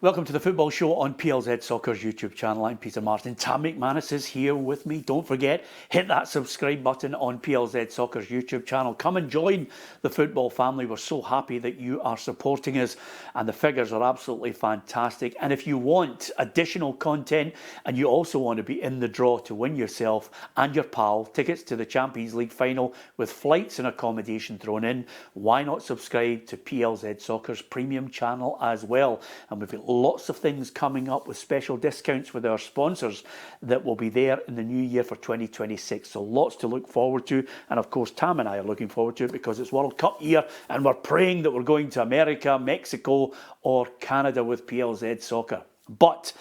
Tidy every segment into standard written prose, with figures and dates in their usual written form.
Welcome to the Football Show on PLZ Soccer's YouTube channel. I'm Peter Martin. Tam McManus is here with me. Don't forget, hit that subscribe button on PLZ Soccer's YouTube channel. Come and join the football family. We're so happy that you are supporting us, and the figures are absolutely fantastic. And if you want additional content and you also want to be in the draw to win yourself and your pal tickets to the Champions League final with flights and accommodation thrown in, why not subscribe to PLZ Soccer's premium channel as well? And we've got lots of things coming up with special discounts with our sponsors that will be there in the new year for 2026. So lots to look forward to. And of course, Tam and I are looking forward to it because it's World Cup year and we're praying that we're going to America, Mexico or Canada with PLZ Soccer. But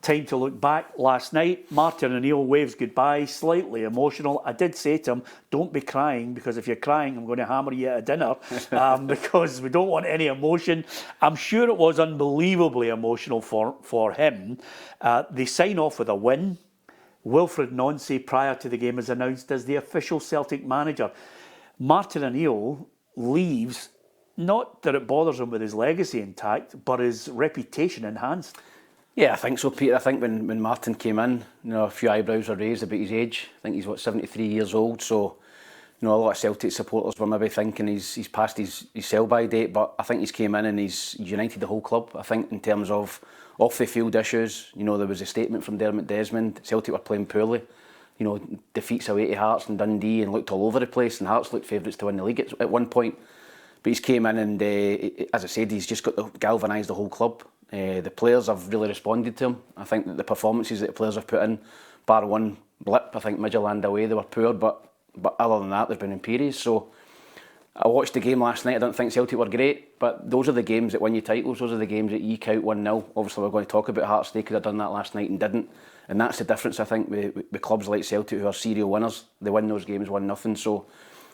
time to look back. Last night, Martin O'Neill waves goodbye, slightly emotional. I did say to him, don't be crying, because if you're crying, I'm going to hammer you at dinner, because we don't want any emotion. I'm sure it was unbelievably emotional for him. They sign off with a win. Wilfred Nancy, prior to the game, is announced as the official Celtic manager. Martin O'Neill leaves, not that it bothers him with his legacy intact, but his reputation enhanced. Yeah, I think so, Peter. I think when Martin came in, a few eyebrows were raised about his age. I think he's, 73 years old, so, a lot of Celtic supporters were maybe thinking he's past his sell-by date, but I think he's came in and he's united the whole club. I think in terms of off-the-field issues, there was a statement from Dermot Desmond. Celtic were playing poorly, defeats away to Hearts and Dundee and looked all over the place, and Hearts looked favourites to win the league at one point. But he's came in and, as I said, he's just got to galvanise the whole club. The players have really responded to him. I think that the performances that the players have put in, bar one blip, I think Midtjylland away, they were poor, but other than that, they've been imperious. So I watched the game last night. I don't think Celtic were great, but those are the games that win you titles. Those are the games that eke out 1-0. Obviously, we're going to talk about Hearts. They could have done that last night and didn't. And that's the difference, I think, with clubs like Celtic who are serial winners. They win those games 1-0. So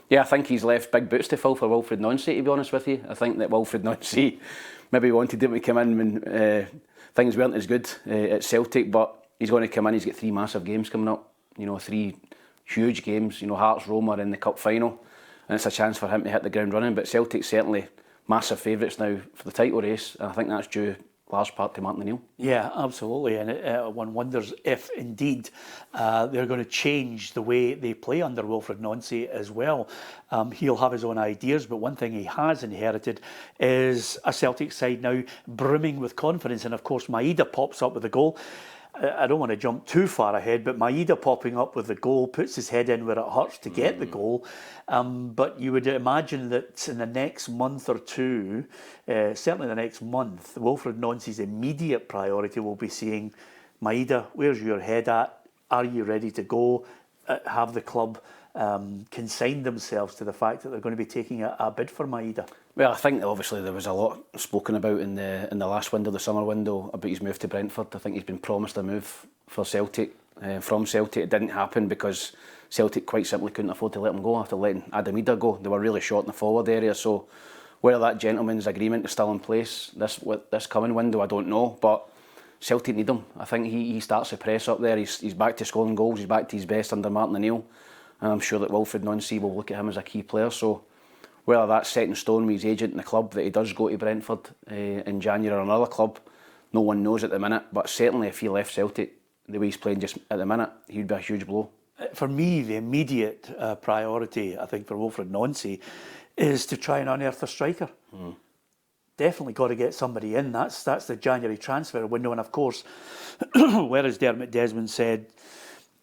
yeah, I think he's left big boots to fill for Wilfred Nancy, to be honest with you. I think that Wilfred Nancy maybe wanted him to come in when things weren't as good at Celtic, but he's going to come in. He's got 3 massive games coming up, 3 huge games, Hearts, Roma in the cup final, and it's a chance for him to hit the ground running. But Celtic's certainly massive favourites now for the title race, and I think that's due large part to Martin O'Neill. Yeah, absolutely, and one wonders if indeed they're going to change the way they play under Wilfred Nancy as well. He'll have his own ideas, but one thing he has inherited is a Celtic side now brimming with confidence, and of course Maeda pops up with a goal. I don't want to jump too far ahead, but Maeda popping up with the goal puts his head in where it hurts to get the goal. But you would imagine that in the next month or two, certainly the next month, Wilfred Nancy's immediate priority will be seeing, Maeda, where's your head at? Are you ready to go? Have the club consigned themselves to the fact that they're going to be taking a bid for Maeda? Well, I think obviously there was a lot spoken about in the last window, the summer window, about his move to Brentford. I think he's been promised a move for Celtic, from Celtic. It didn't happen because Celtic quite simply couldn't afford to let him go after letting Adam Idah go. They were really short in the forward area, so whether that gentleman's agreement is still in place this coming window, I don't know, but Celtic need him. I think he starts the press up there. He's back to scoring goals. He's back to his best under Martin O'Neill, and I'm sure that Wilfred Nancy will look at him as a key player. So whether that's set in stone with his agent in the club that he does go to Brentford in January or another club, no one knows at the minute. But certainly if he left Celtic the way he's playing just at the minute, he'd be a huge blow. For me, the immediate priority, I think, for Wilfred Nancy is to try and unearth a striker. Definitely got to get somebody in. That's the January transfer window. And of course, whereas Dermot Desmond said,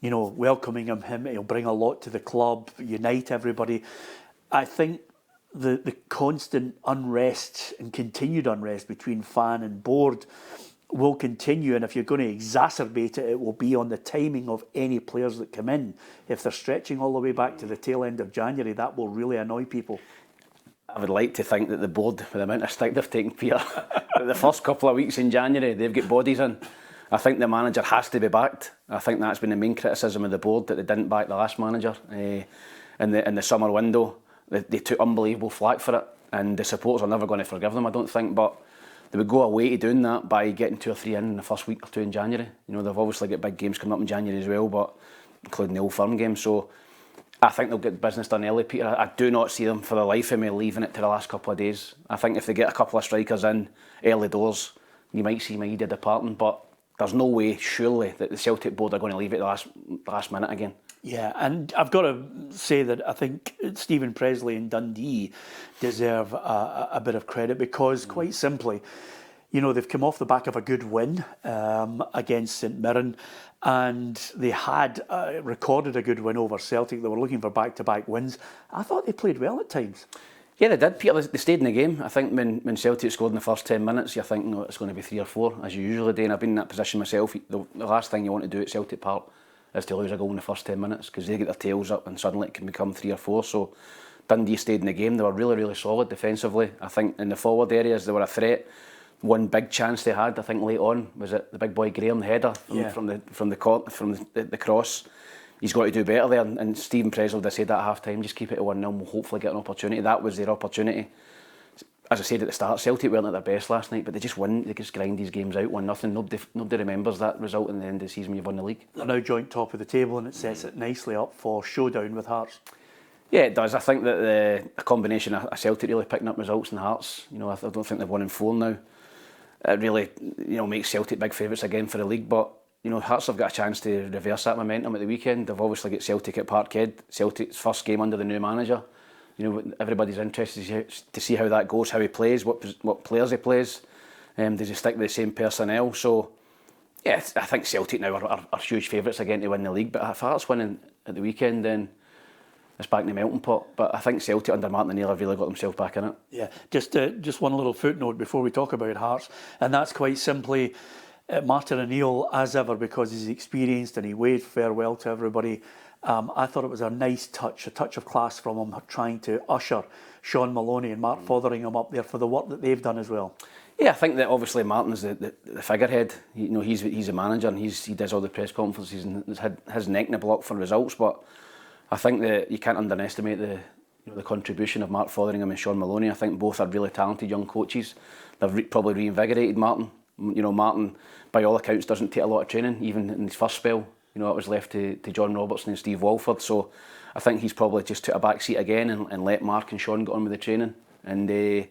welcoming him, he'll bring a lot to the club, unite everybody. I think the constant unrest and continued unrest between fan and board will continue, and if you're going to exacerbate it, it will be on the timing of any players that come in. If they're stretching all the way back to the tail end of January, that will really annoy people. I would like to think that the board, with the amount of stick they've taken, Peter, the first couple of weeks in January, they've got bodies in. I think the manager has to be backed. I think that's been the main criticism of the board, that they didn't back the last manager in the summer window. They took unbelievable flack for it, and the supporters are never going to forgive them, I don't think. But they would go away to doing that by getting 2 or 3 in the first week or 2 in January. They've obviously got big games coming up in January as well, but including the Old Firm game. So I think they'll get business done early, Peter. I do not see them for the life of me leaving it to the last couple of days. I think if they get a couple of strikers in early doors, you might see Maida departing, but there's no way, surely, that the Celtic board are going to leave it the last minute again. Yeah, and I've got to say that I think Stephen Presley and Dundee deserve a bit of credit because, quite simply, you know, they've come off the back of a good win against St Mirren, and they had recorded a good win over Celtic. They were looking for back-to-back wins. I thought they played well at times. Yeah, they did, Peter. They stayed in the game. I think when Celtic scored in the first 10 minutes, you're thinking, oh, it's going to be 3 or 4, as you usually do. And I've been in that position myself. The last thing you want to do at Celtic Park is to lose a goal in the first 10 minutes because they get their tails up and suddenly it can become 3 or 4. So Dundee stayed in the game. They were really, really solid defensively. I think in the forward areas they were a threat. One big chance they had, I think, late on was it the big boy Graham, the header from the cross. He's got to do better there, and Stephen Presley did say that at half time, just keep it at 1-0, we'll hopefully get an opportunity. That was their opportunity. As I said at the start, Celtic weren't at their best last night, but they just win, they just grind these games out 1-0. Nobody remembers that result in the end of the season when you've won the league. They're now joint top of the table and it sets it nicely up for showdown with Hearts. Yeah, it does. I think that a combination of Celtic really picking up results and Hearts, you know, I don't think they've won in 4 now. It really, you know, makes Celtic big favourites again for the league, but you know, Hearts have got a chance to reverse that momentum at the weekend. They've obviously got Celtic at Parkhead. Celtic's first game under the new manager. You know, everybody's interested to see how that goes, how he plays, what players he plays. Does he stick with the same personnel? So, yeah, I think Celtic now are huge favourites again to win the league. But if Hearts winning at the weekend, then it's back in the melting pot. But I think Celtic under Martin O'Neill have really got themselves back in it. Yeah, just one little footnote before we talk about Hearts, and that's quite simply Martin O'Neill, as ever, because he's experienced and he waved farewell to everybody. I thought it was a nice touch, a touch of class from him, trying to usher Sean Maloney and Mark Fotheringham up there for the work that they've done as well. Yeah, I think that obviously Martin's the figurehead. You know, he's a manager and he does all the press conferences and has had his neck in the block for results. But I think that you can't underestimate the contribution of Mark Fotheringham and Sean Maloney. I think both are really talented young coaches. They've probably reinvigorated Martin. You know, Martin, by all accounts, doesn't take a lot of training, even in his first spell. You know, it was left to John Robertson and Steve Walford. So I think he's probably just took a back seat again and let Mark and Sean get on with the training. And they've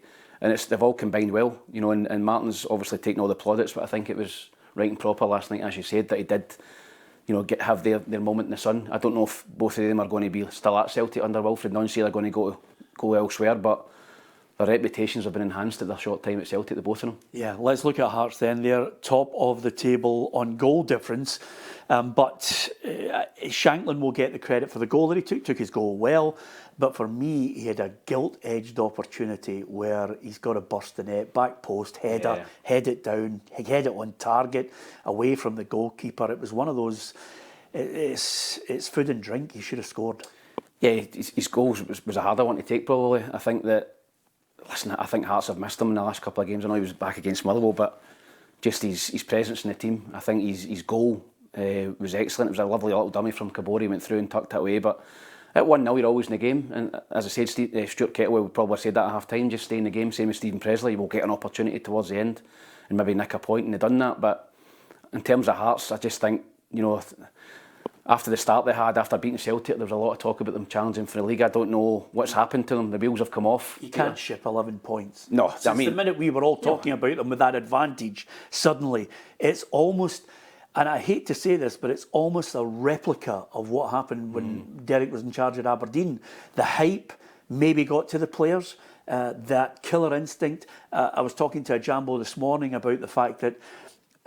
all combined well. You know, and Martin's obviously taken all the plaudits, but I think it was right and proper last night, as you said, that he did, you know, have their moment in the sun. I don't know if both of them are going to be still at Celtic under Wilfred Nonsi. They're going to go elsewhere, but their reputations have been enhanced at their short time at Celtic, the both of them. Yeah, let's look at Hearts then. They're top of the table on goal difference, but Shanklin will get the credit for the goal that he took his goal well, but for me, he had a gilt-edged opportunity where he's got to burst the net, back post, header, head it down, head it on target, away from the goalkeeper. It was one of those, it's food and drink, he should have scored. Yeah, his goal was a harder one to take probably. I think Hearts have missed him in the last couple of games. I know he was back against Motherwell, but just his presence in the team, I think his goal was excellent. It was a lovely little dummy from Kabori, he went through and tucked it away. But at 1-0, you're always in the game. And as I said, Stuart Kettlewell would probably said that at half time, just stay in the game, same as Stephen Presley. We'll get an opportunity towards the end and maybe nick a point, and they've done that. But in terms of Hearts, I just think, you know, after the start they had, after beating Celtic, there was a lot of talk about them challenging for the league. I don't know what's happened to them. The wheels have come off. You can't ship 11 points. No, Since the minute we were all talking about them with that advantage, suddenly it's almost, and I hate to say this, but it's almost a replica of what happened when Derek was in charge at Aberdeen. The hype maybe got to the players, that killer instinct. I was talking to a Jambo this morning about the fact that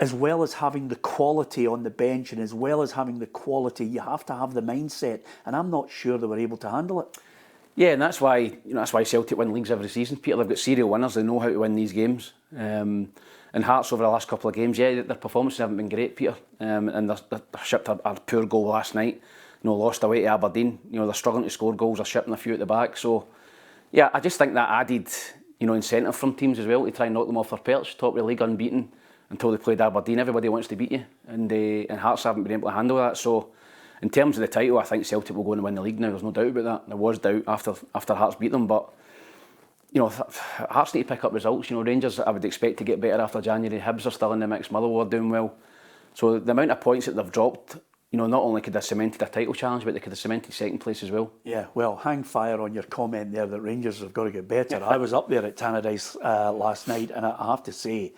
as well as having the quality on the bench and as well as having the quality, you have to have the mindset. And I'm not sure they were able to handle it. Yeah, and that's why Celtic win leagues every season, Peter. They've got serial winners. They know how to win these games. And Hearts over the last couple of games, yeah, their performances haven't been great, Peter. And they shipped a poor goal last night. You know, lost away to Aberdeen. You know, they're struggling to score goals. They're shipping a few at the back. So, yeah, I just think that added, you know, incentive from teams as well to try and knock them off their perch. Top of the league unbeaten until they played Aberdeen. Everybody wants to beat you, and Hearts haven't been able to handle that. So, in terms of the title, I think Celtic will go and win the league now. There's no doubt about that. There was doubt after Hearts beat them, but you know, Hearts need to pick up results. You know, Rangers, I would expect to get better after January. Hibs are still in the mix. Motherwell are doing well. So the amount of points that they've dropped, you know, not only could they have cemented a title challenge, but they could have cemented second place as well. Yeah, well, hang fire on your comment there that Rangers have got to get better. I was up there at Tannadice last night, and I have to say,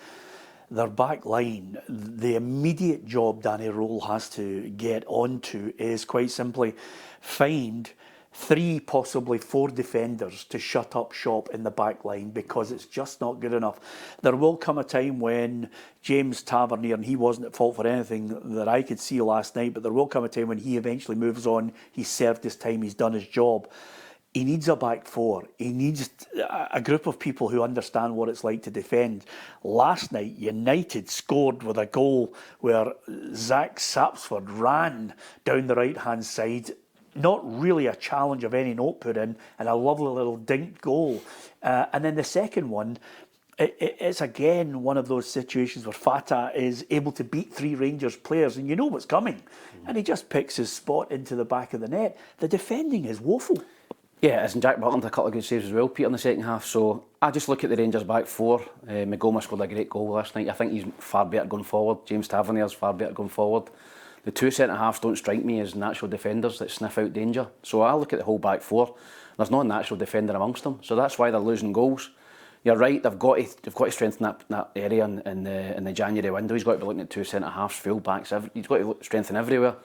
their back line, the immediate job Danny Role has to get onto is quite simply find 3, possibly 4 defenders to shut up shop in the back line, because it's just not good enough. There will come a time when James Tavernier, and he wasn't at fault for anything that I could see last night, but there will come a time when he eventually moves on, he's served his time, he's done his job. He needs a back 4. He needs a group of people who understand what it's like to defend. Last night, United scored with a goal where Zach Sapsford ran down the right-hand side. Not really a challenge of any note put in, and a lovely little dink goal. And then the second one, it's again one of those situations where Fatah is able to beat 3 Rangers players, and you know what's coming. And he just picks his spot into the back of the net. The defending is woeful. Yeah, and Jack Butland had a couple of good saves as well, Peter, in the second half. So I just look at the Rangers back 4. McGoma scored a great goal last night. I think he's far better going forward. James Tavernier's far better going forward. The 2 centre-halves don't strike me as natural defenders that sniff out danger. So I look at the whole back 4. There's no natural defender amongst them. So that's why they're losing goals. You're right, they've got to strengthen that area in the January window. He's got to be looking at 2 centre-halves, full-backs. He's got to strengthen everywhere.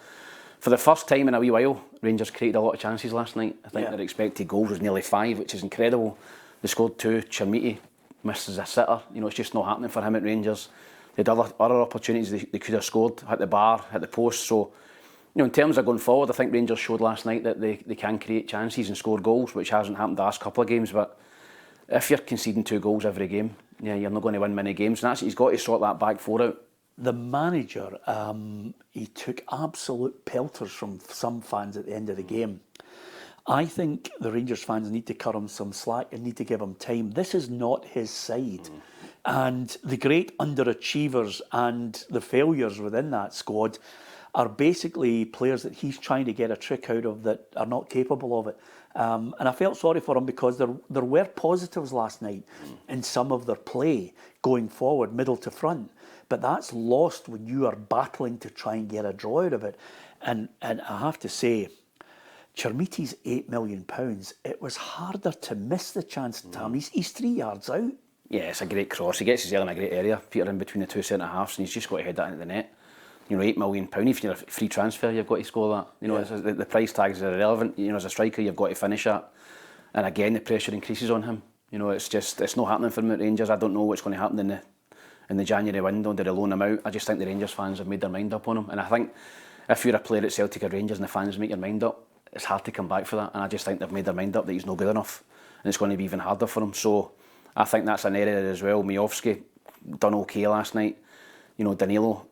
For the first time in a wee while, Rangers created a lot of chances last night. I think their expected goals was nearly 5, which is incredible. They scored 2. Chermiti misses a sitter. You know, it's just not happening for him at Rangers. They had other opportunities they could have scored, hit the bar, hit the post. So, you know, in terms of going forward, I think Rangers showed last night that they can create chances and score goals, which hasn't happened the last couple of games. But if you're conceding 2 goals every game, yeah, you're not going to win many games. And he's got to sort that back 4 out. The manager, he took absolute pelters from some fans at the end of the game. I think the Rangers fans need to cut him some slack and need to give him time. This is not his side. And the great underachievers and the failures within that squad are basically players that he's trying to get a trick out of that are not capable of it. And I felt sorry for him, because there were positives last night in some of their play going forward, middle to front. But that's lost when you are battling to try and get a draw out of it. And I have to say, Chermiti's £8 million, it was harder to miss the chance, Tam. He's 3 yards out. Yeah, it's a great cross. He gets his head in a great area, Peter, in between the 2 centre-halves, and he's just got to head that into the net. You know, £8 million, if you're a free transfer, you've got to score that. You know, the price tags are irrelevant. You know, as a striker, you've got to finish that. And again, the pressure increases on him. You know, it's not happening for him at Rangers. I don't know what's going to happen in the January window. Do they loan him out? I just think the Rangers fans have made their mind up on him. And I think if you're a player at Celtic or Rangers and the fans make your mind up, it's hard to come back for that. And I just think they've made their mind up that he's not good enough. And it's going to be even harder for him. So I think that's an area as well. Miovski done okay last night. You know, Danilo,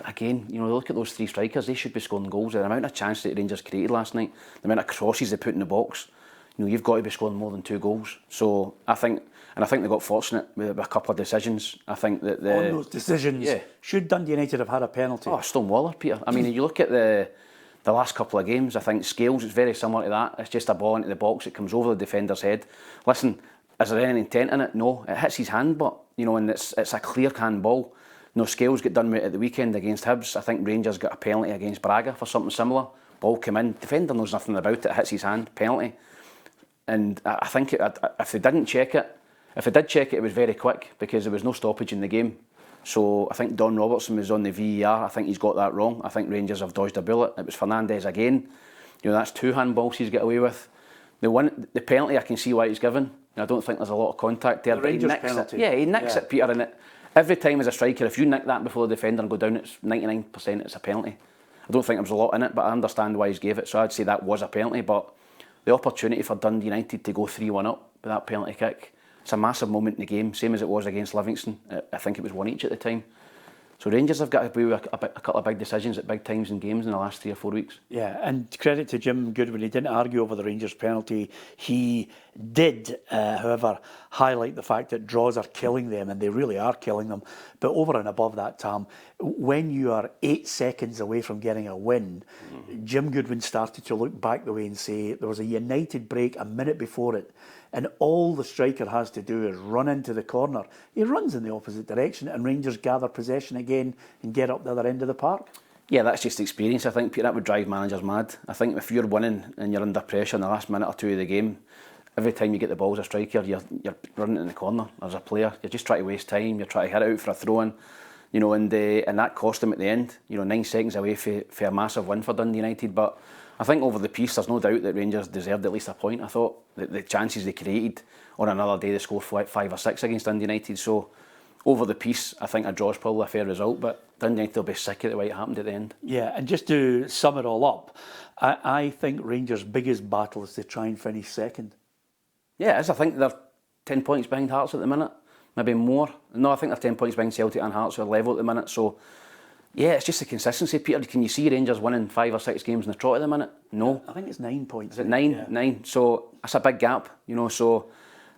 again, you know, look at those 3 strikers. They should be scoring goals. The amount of chances that Rangers created last night, the amount of crosses they put in the box, you know, you've got to be scoring more than 2 goals. So I think they got fortunate with a couple of decisions. I think that on those decisions, should Dundee United have had a penalty? Oh, Stonewaller, Peter. I mean, you look at the last couple of games, I think Scales is very similar to that. It's just a ball into the box, it comes over the defender's head. Listen, is there any intent in it? No. It hits his hand, but, you know, and it's a clear handball. No, Scales got done with it at the weekend against Hibs. I think Rangers got a penalty against Braga for something similar. Ball came in, defender knows nothing about it, hits his hand, penalty. And I think if they did check it, it was very quick, because there was no stoppage in the game. So I think Don Robertson was on the VAR. I think he's got that wrong. I think Rangers have dodged a bullet. It was Fernandes again. You know, that's 2 handballs he's got away with. The penalty, I can see why he's given. I don't think there's a lot of contact there. The Rangers penalty. He nicks it, Peter. And every time as a striker, if you nick that before the defender and go down, it's 99% it's a penalty. I don't think there was a lot in it, but I understand why he's gave it. So I'd say that was a penalty. But the opportunity for Dundee United to go 3-1 up with that penalty kick, it's a massive moment in the game, same as it was against Livingston. I think it was 1 each at the time. So Rangers have got to do a couple of big decisions at big times in games in the last 3 or 4 weeks. Yeah, and credit to Jim Goodwin. He didn't argue over the Rangers penalty. He did, however, highlight the fact that draws are killing them, and they really are killing them. But over and above that, Tam, when you are 8 seconds away from getting a win, Jim Goodwin started to look back the way and say there was a United break a minute before it, and all the striker has to do is run into the corner. He runs in the opposite direction, and Rangers gather possession again and get up the other end of the park. Yeah, that's just experience, I think, Peter. That would drive managers mad. I think if you're winning and you're under pressure in the last minute or 2 of the game, every time you get the ball as a striker, you're running in the corner as a player. You're just trying to waste time. You're trying to hit it out for a throw-in, you know, and that cost them at the end. You know, 9 seconds away for a massive win for Dundee United. But I think over the piece, there's no doubt that Rangers deserved at least a point. I thought that the chances they created, on another day they scored 5 or 6 against Dundee United. So over the piece, I think a draw's probably a fair result. But Dundee United will be sick at the way it happened at the end. Yeah, and just to sum it all up, I think Rangers' biggest battle is to try and finish second. Yeah, it is. I think they're 10 points behind Hearts at the minute, maybe more. No, I think they're 10 points behind Celtic and Hearts are level at the minute. So, yeah, it's just the consistency, Peter. Can you see Rangers winning 5 or 6 games in the trot at the minute? No. I think it's 9 points. Is it 9? Yeah. 9. So, that's a big gap, you know. So,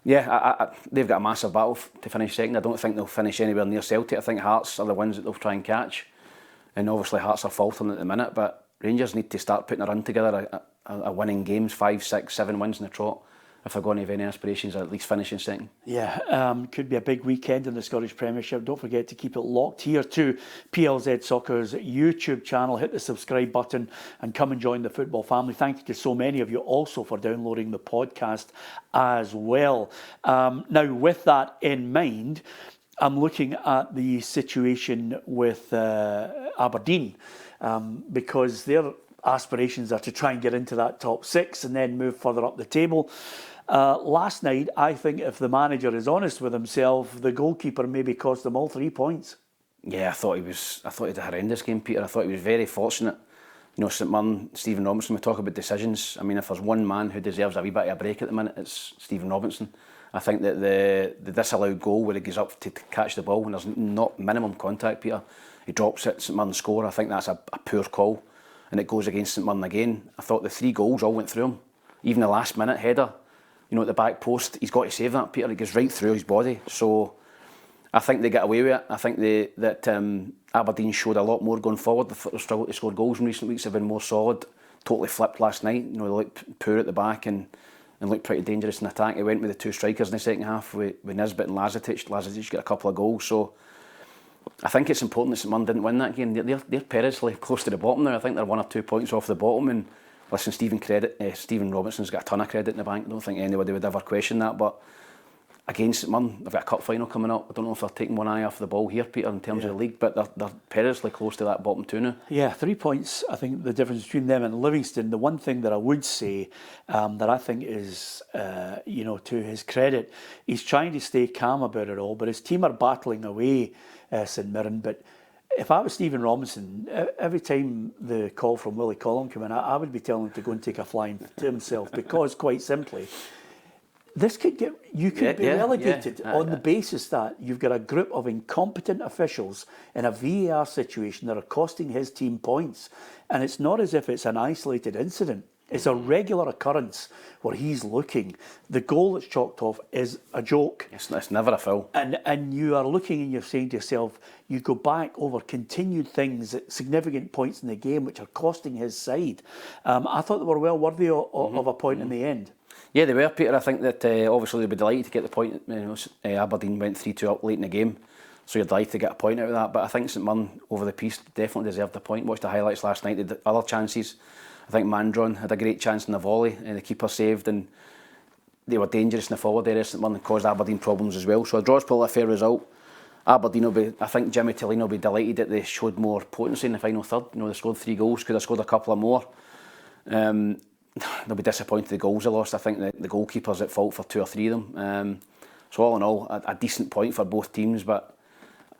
yeah, they've got a massive battle to finish second. I don't think they'll finish anywhere near Celtic. I think Hearts are the ones that they'll try and catch. And obviously Hearts are faltering at the minute, but Rangers need to start putting a run together, a winning games, 5, 6, 7 wins in the trot, if they're going to have any aspirations of at least finishing second. Yeah, could be a big weekend in the Scottish Premiership. Don't forget to keep it locked here to PLZ Soccer's YouTube channel. Hit the subscribe button and come and join the football family. Thank you to so many of you also for downloading the podcast as well. Now, with that in mind, I'm looking at the situation with Aberdeen because their aspirations are to try and get into that top 6 and then move further up the table. Last night, I think if the manager is honest with himself, the goalkeeper maybe cost them all 3 points. Yeah, I thought he had a horrendous game, Peter. I thought he was very fortunate. You know, St Mirren, Stephen Robinson, we talk about decisions. I mean, if there's one man who deserves a wee bit of a break at the minute, it's Stephen Robinson. I think that the disallowed goal where he goes up to catch the ball when there's not minimum contact, Peter, he drops it, St Mirren score. I think that's a poor call, and it goes against St Mirren again. I thought the 3 goals all went through him. Even the last minute header, you know, at the back post, he's got to save that, Peter. It goes right through his body. So I think they get away with it. I think that Aberdeen showed a lot more going forward. They've struggled to score goals in recent weeks. They've been more solid. Totally flipped last night. You know, they looked poor at the back and looked pretty dangerous in attack. He went with the 2 strikers in the second half with Nisbet and Lazetic. Lazetic got a couple of goals. So I think it's important that St Mirren didn't win that game. They're perilously close to the bottom now. I think they're 1 or 2 points off the bottom. And listen, Stephen Robinson's got a ton of credit in the bank. I don't think anybody would ever question that. But against St Mirren, they've got a cup final coming up. I don't know if they're taking one eye off the ball here, Peter, in terms of the league, but they're perilously close to that bottom 2 now. Yeah, 3 points. I think the difference between them and Livingston, the one thing that I would say that I think is, you know, to his credit, he's trying to stay calm about it all, but his team are battling away St Mirren. But if I was Stephen Robinson, every time the call from Willie Collum came in, I would be telling him to go and take a flying to himself because, quite simply, this could be relegated on the basis that you've got a group of incompetent officials in a VAR situation that are costing his team points. And it's not as if it's an isolated incident. It's a regular occurrence where he's looking. The goal that's chalked off is a joke. It's never a foul. And you are looking and you're saying to yourself, you go back over continued things at significant points in the game which are costing his side. I thought they were well worthy of a point in the end. Yeah, they were, Peter. I think that obviously they'd be delighted to get the point. You know, Aberdeen went 3-2 up late in the game, so you're delighted to get a point out of that. But I think St Mirren, over the piece, definitely deserved the point. Watched the highlights last night. They had other chances. I think Mandron had a great chance in the volley, and the keeper saved, and they were dangerous in the forward area. St Mirren caused Aberdeen problems as well. So a draw's probably a fair result. Aberdeen will be, I think Jimmy Tillino will be delighted that they showed more potency in the final third. You know, they scored 3 goals, could have scored a couple of more. They'll be disappointed the goals they lost. I think the goalkeeper's at fault for 2 or 3 of them. So all in all, a decent point for both teams. But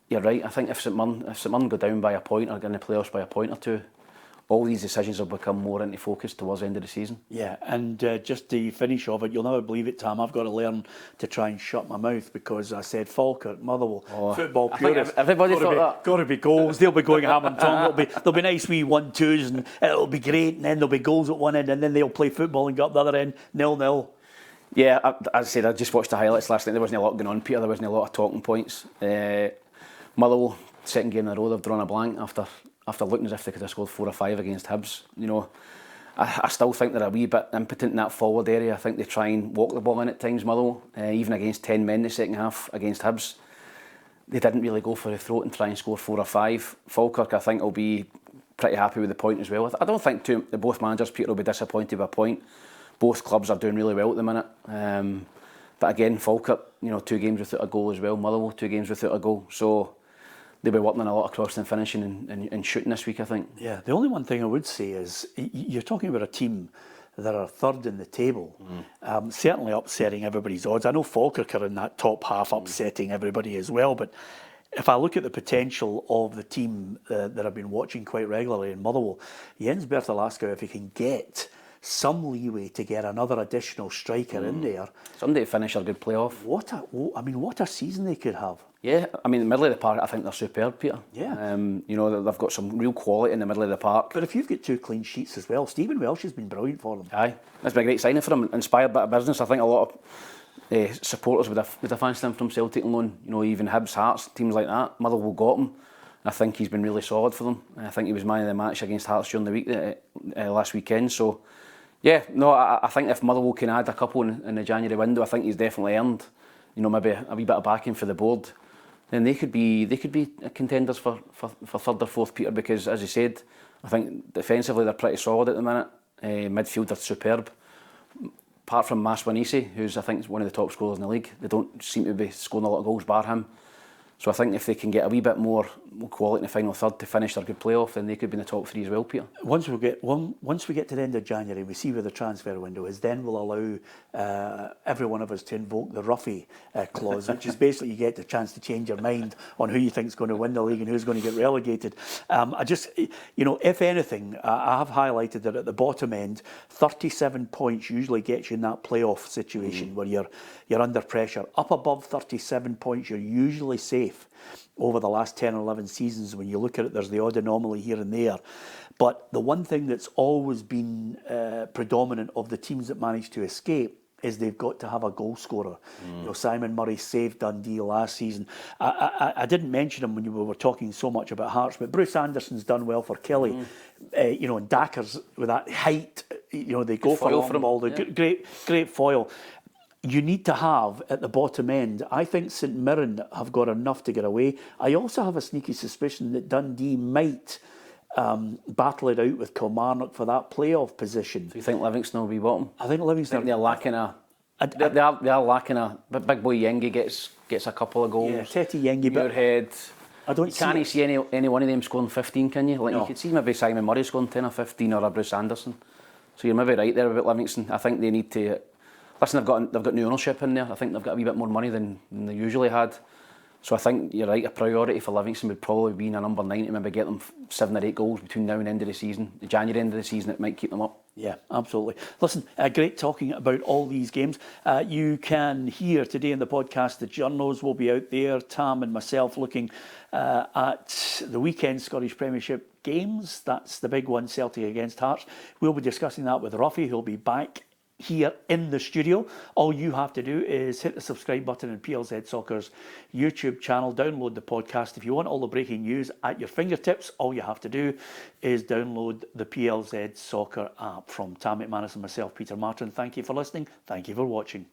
you're right. I think if St Mirren go down by a point or get in the playoffs by a point or 2, all these decisions will become more into focus towards the end of the season. Yeah, and just to finish off it, you'll never believe it, Tam, I've got to learn to try and shut my mouth because I said Falkirk, Motherwell, football purists. Everybody thought that. Got to be goals. They'll be going ham and tongue. There'll be nice wee 1-2s and it'll be great, and then there'll be goals at one end and then they'll play football and go up the other end 0-0. Yeah, as I said, I just watched the highlights last night. There wasn't a lot going on, Peter. There wasn't a lot of talking points. Motherwell, second game in a row, they've drawn a blank after looking as if they could have scored 4 or 5 against Hibs. You know, I still think they're a wee bit impotent in that forward area. I think they try and walk the ball in at times, Motherwell, even against 10 men in the second half against Hibs. They didn't really go for the throat and try and score 4 or 5. Falkirk, I think, will be pretty happy with the point as well. I don't think both managers, Peter, will be disappointed with a point. both clubs are doing really well at the minute. But again, Falkirk, 2 games without a goal as well. Motherwell, 2 games without a goal. So they'll be working on a lot of crossing and finishing and shooting this week, I think. Yeah, the only one thing I would say is you're talking about a team that are third in the table, certainly upsetting everybody's odds. I know Falkirk are in that top half, upsetting everybody as well, but if I look at the potential of the team that I've been watching quite regularly in Motherwell, Jens Bertolaska, if he can get some leeway to get another additional striker in there, Somebody to finish a good playoff. What a season they could have. Yeah, I mean, the middle of the park, I think they're superb, Peter. Yeah. They've got some real quality in the middle of the park. But if you've got 2 clean sheets as well, Stephen Welsh has been brilliant for them. Aye, that's been a great signing for him. Inspired bit of business. I think a lot of supporters would have fancied him from Celtic on loan. Even Hibs, Hearts, teams like that. Motherwell got him. I think he's been really solid for them. I think he was man of the match against Hearts during the week last weekend. So, yeah, no, I think if Motherwell can add a couple in the January window, I think he's definitely earned, maybe a wee bit of backing for the board. Then they could be contenders for third or fourth, Peter, because as you said, I think defensively they're pretty solid at the minute. Midfield are superb. Apart from Maswanisi, who's I think one of the top scorers in the league, they don't seem to be scoring a lot of goals bar him. So I think if they can get a wee bit more quality in the final third to finish their good playoff, then they could be in the top 3 as well, Peter. Once we get to the end of January, we see where the transfer window is. Then we'll allow every one of us to invoke the Ruffy clause, which is basically you get the chance to change your mind on who you think is going to win the league and who's going to get relegated. If anything, I have highlighted that at the bottom end, 37 points usually gets you in that playoff situation where you're under pressure. Up above 37 points, you're usually safe. Over the last 10 or 11 seasons, when you look at it, there's the odd anomaly here and there. But the one thing that's always been predominant of the teams that manage to escape is they've got to have a goal scorer. Simon Murray saved Dundee last season. I didn't mention him when we were talking so much about Hearts, but Bruce Anderson's done well for Kelly. And Dakars with that height, they go for a long ball. Great foil. You need to have at the bottom end. I think St Mirren have got enough to get away. I also have a sneaky suspicion that Dundee might battle it out with Kilmarnock for that playoff position. Do you think Livingston will be bottom? I think Livingston. They're lacking they are lacking a. But Big Boy Yengi gets a couple of goals. Yeah, Teti Yengi. Muirhead. I don't can't see any one of them scoring 15, can you? You could see maybe Simon Murray scoring 10 or 15 or a Bruce Anderson. So you're maybe right there about Livingston. I think they need to. Listen, they've got new ownership in there. I think they've got a wee bit more money than they usually had. So I think you're right, a priority for Livingston would probably be in a number 9 to maybe get them 7 or 8 goals between now and end of the season. The January end of the season, it might keep them up. Yeah, absolutely. Listen, great talking about all these games. You can hear today in the podcast, the journos will be out there, Tam and myself looking at the weekend Scottish Premiership games. That's the big one, Celtic against Hearts. We'll be discussing that with Ruffy, who'll be back here in the studio. All you have to do is hit the subscribe button in PLZ Soccer's YouTube channel, download the podcast. If you want all the breaking news at your fingertips, all you have to do is download the PLZ Soccer app. From Tam McManus and myself, Peter Martin, thank you for listening. Thank you for watching.